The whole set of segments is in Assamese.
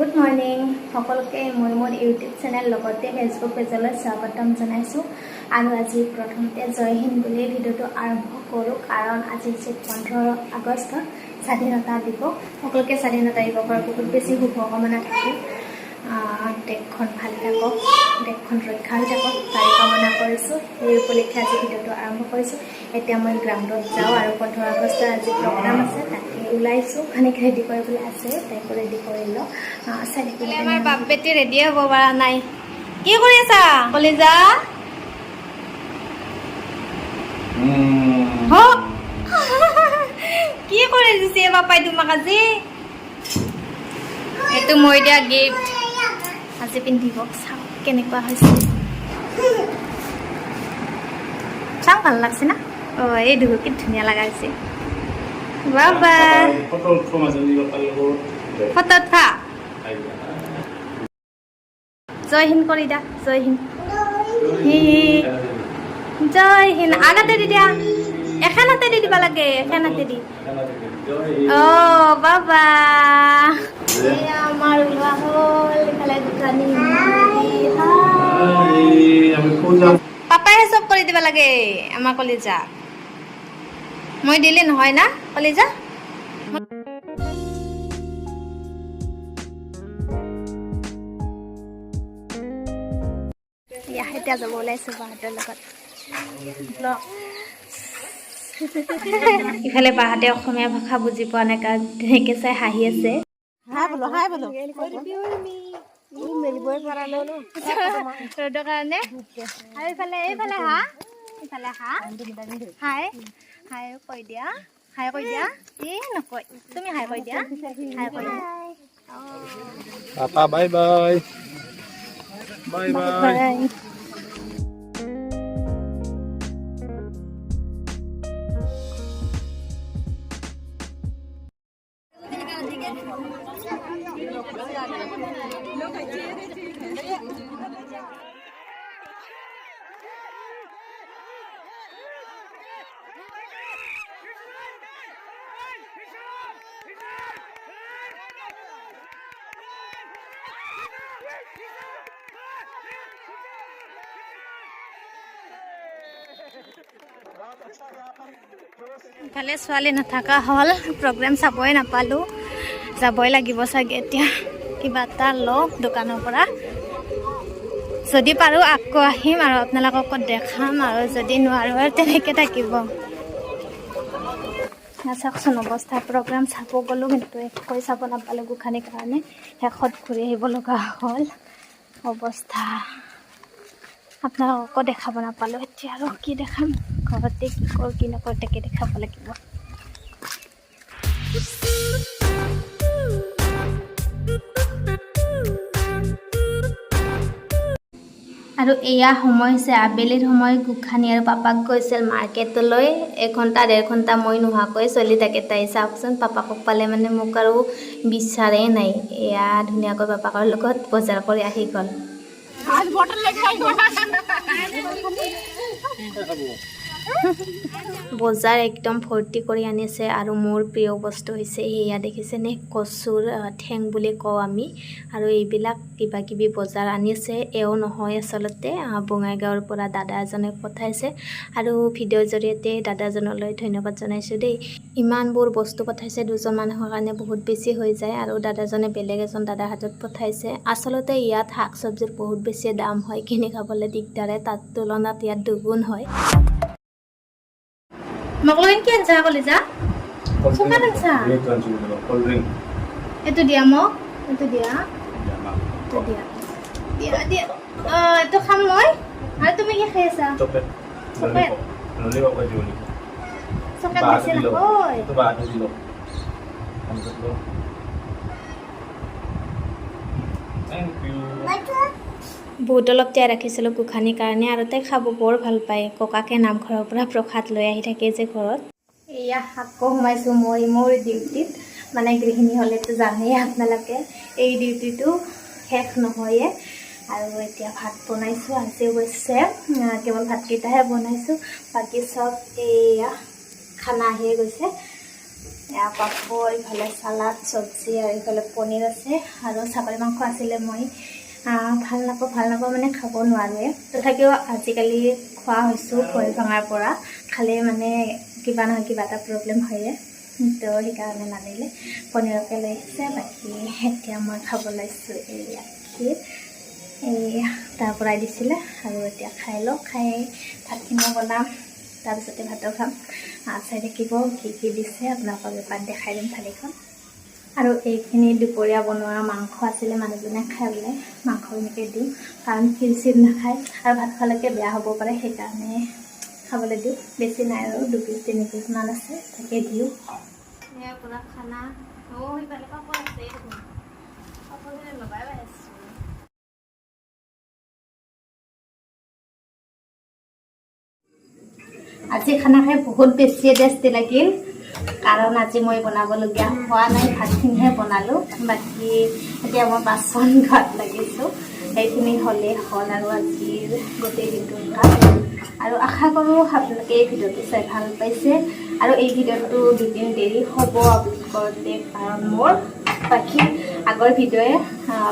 গুড মৰ্নিং সকলোকে মই মোৰ ইউটিউব চেনেল লগতে ফেচবুক পেজলৈ স্বাগতম জনাইছোঁ আৰু আজি প্ৰথমতে জয় হিন্দ বুলি ভিডিঅ'টো আৰম্ভ কৰোঁ কাৰণ আজি 15 আগষ্ট স্বাধীনতা দিৱস সকলোকে স্বাধীনতা দিৱসৰ বহুত বেছি শুভকামনা থাকিল দেশখন ভালে থাকক দেশখন ৰক্ষা হৈ থাকক তাৰে কামনা কৰিছোঁ এই উপলক্ষে আজি ভিডিঅ'টো আৰম্ভ কৰিছোঁ এতিয়া মই গ্ৰাউণ্ডত যাওঁ আৰু 15 আগষ্টৰ আজি প্ৰগ্ৰাম আছে তাকে ওলাইছোঁ খানিক ৰেডি কৰিবলৈ আছে তাইকো ৰেডি কৰি লওঁ আমাৰ বাপ বেটি ৰেডি হ'ব পৰা নাই কি কৰি আছা কলিজা কি কৰি দিছে বাপাই তোমাক আজি এইটো মই দিয়া গিফ্ট আজি পিন্ধিব চাওঁ কেনেকুৱা হৈছে চাওঁ ভাল লাগছে না এই দুগো কি ধুনীয়া লগা হৈছে বাবা ফটোত থা জয় হিন্দ কৰি দা জয় হিন্দ জয় হিন্দ আগতে দি দিয়া এখানতে দি দিবা লাগে এখানতে দি বাবা আমার ওলোৱা হ'ল ইফালে দোকানী পাপাই চব কৰি দিবা লাগে আমাৰ কলিজা মই দিলে নহয় না কলিজা এতিয়া যাব ওলাইছোঁ বাহঁতৰ লগত ইফালে বাহঁতে অসমীয়া ভাষা বুজি পোৱা নাই কাৰণ তেনেকৈ চাই হাঁহি আছে ৰ'দৰ কাৰণে আৰু ইফালে এইফালে ইফালে হাই হাই কৈ দিয়া হাই কৈ দিয়া নকয় তুমি হাই কৈ দিয়া হাই কৈ দিয়া papa bye bye bye bye ইফালে ছোৱালী নাথাকা হ'ল প্ৰগ্ৰেম চাবই নাপালোঁ যাবই লাগিব চাগে এতিয়া কিবা এটা লওঁ দোকানৰ পৰা যদি পাৰোঁ আকৌ আহিম আৰু আপোনালোকক দেখাম আৰু যদি নোৱাৰোঁ আৰু তেনেকৈ থাকিব চাওকচোন অৱস্থা প্ৰগ্ৰাম চাব গ'লোঁ কিন্তু একোৱে চাব নাপালোঁ গোখানিৰ কাৰণে শেষত ঘূৰি আহিব লগা হ'ল অৱস্থা আপোনালোককো দেখাব নাপালোঁ এতিয়া আৰু কি দেখাম ঘৰতে কি কৰোঁ কি নকৰোঁ তাকে দেখাব লাগিব আৰু এয়া সময় হৈছে আবেলিৰ সময় গোখানি আৰু পাপাক গৈছিল মাৰ্কেটলৈ 1-1.5 ঘণ্টা মই নোহোৱাকৈ চলি থাকে তাই চাওকচোন পাপাকক পালে মানে মোক আৰু বিচাৰেই নাই এয়া ধুনীয়াকৈ পাপাকৰ লগত বজাৰ কৰি আহি গ'ল বজাৰ একদম ভৰ্তি কৰি আনিছে আৰু মোৰ প্ৰিয় বস্তু হৈছে এয়া দেখিছেনে কচুৰ ঠেং বুলি কওঁ আমি আৰু এইবিলাক কিবা কিবি বজাৰ আনিছে এও নহয় আচলতে বঙাইগাঁৱৰ পৰা দাদা এজনে পঠাইছে আৰু ভিডিঅ'ৰ জৰিয়তে দাদাজনলৈ ধন্যবাদ জনাইছোঁ দেই ইমানবোৰ বস্তু পঠাইছে দুজন মানুহৰ কাৰণে বহুত বেছি হৈ যায় আৰু দাদাজনে বেলেগ এজন দাদাৰ হাতত পঠাইছে আচলতে ইয়াত শাক চব্জিৰ বহুত বেছি দাম হয় কিনি খাবলৈ দিগদাৰে তাৰ তুলনাত ইয়াত দুগুণ হয় মগলেন কি আনছা কলিজা সুকান আনছা এইটো দিয়া মোক এইটো দিয়া দিয়া এইটো খাম মই আৰু তুমি কি খাই আছা চকলেট বেছি নহয় বহুত অলপ তিয়াই ৰাখিছিলোঁ গোখানিৰ কাৰণে আৰু তাই খাব বৰ ভাল পায় ককাকে নামঘৰৰ পৰা প্ৰসাদ লৈ আহি থাকে যে ঘৰত এয়া আকৌ সোমাইছোঁ মই মোৰ ডিউটিত মানে গৃহিণী হ'লেতো জানেই আপোনালোকে এই ডিউটিটো শেষ নহয়ে আৰু এতিয়া ভাত বনাইছোঁ আজি অৱশ্যে কেৱল ভাতকেইটাহে বনাইছোঁ বাকী চব এয়া খানা আহিয়ে গৈছে এয়া পাপৰ, ইফালে চালাড চব্জি আৰু ইফালে পনীৰ আছে আৰু ছাগলী মাংস আছিলে। মই ভাল নাপাওঁ মানে খাব নোৱাৰোৱে, তথাপিও আজিকালি খোৱা হৈছোঁ ভৰি ভঙাৰ পৰা। খালে মানে কিবা নহয় কিবা এটা প্ৰব্লেম হয়ে, তো সেইকাৰণে নানিলে পনীৰকে লৈ আহিছে। বাকী এতিয়া মই খাব লৈছোঁ এই গাখীৰ, এই তাৰ পৰাই দিছিলে আৰু এতিয়া খাই লওঁ। খাই ভাতখিনি বনাম, তাৰপিছতে ভাতো খাম। চাই থাকিব কি দিছে, আপোনালোকৰ বেপাৰ দেখাই দিম থালিখন। আৰু এইখিনি দুপৰীয়া বনোৱা মাংস আছিলে, মানুহজনে খাই বোলে মাংস এনেকৈ দিওঁ, কাৰণ খিচিৰি নাখায় আৰু ভাত খোৱালৈকে বেয়া হ'ব পাৰে, সেইকাৰণে খাবলৈ দিওঁ। বেছি নাই আৰু 2 পিচ 3 পিচমান আছে, তাকে দিওঁ। এয়া পূৰা খানা। সিফালে পাপৰ আছে, পাপৰখিনি লগাই আছোঁ। আজি খানা খাই বহুত বেছি টেষ্টি লাগিল, কাৰণ আজি মই বনাবলগীয়া হোৱা নাই, ভাতখিনিহে বনালোঁ। বাকী এতিয়া মই বাচন ধোৱাত লাগিছোঁ, সেইখিনি হ'লেই হ'ল আৰু আজিৰ গোটেই দিনটোৰ কাম। আৰু আশা কৰোঁ আপোনালোকে এই ভিডিঅ'টো চাই ভাল পাইছে। আৰু এই ভিডিঅ'টো 2 দিন দেৰি হ'ব আপলোড কৰোঁতে, কাৰণ মোৰ বাকী আগৰ ভিডিঅ'য়ে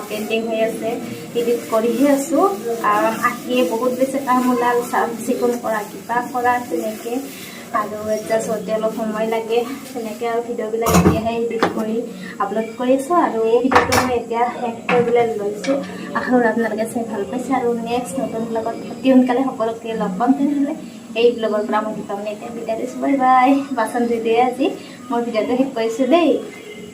পেইণ্টিং হৈ আছে, এডিট কৰিহে আছোঁ। কাৰণ আহিয়ে বহুত বেছি কাম ওলাল, চাফ চিকুণ কৰা, কিবা কৰা, তেনেকৈ আৰু এডজাষ্ট হওঁতে অলপ সময় লাগে, তেনেকৈ আৰু ভিডিঅ'বিলাক এতিয়াহে এডিট কৰি আপলোড কৰিছোঁ। আৰু এই ভিডিঅ'টো মই এতিয়া শেষ কৰিবলৈ লৈছোঁ। আশা কৰোঁ আপোনালোকে চাই ভাল পাইছে। আৰু নেক্সট নতুন ব্লগত অতি সোনকালে সকলোকে লগ পাম। তেনেহ'লে এই ব্লগৰ পৰা মই এতিয়া বিদায় দিছোঁ। Bye bye. বাচন ধুই দিয়ে আজি মোৰ ভিডিঅ'টো শেষ কৰিছোঁ দেই।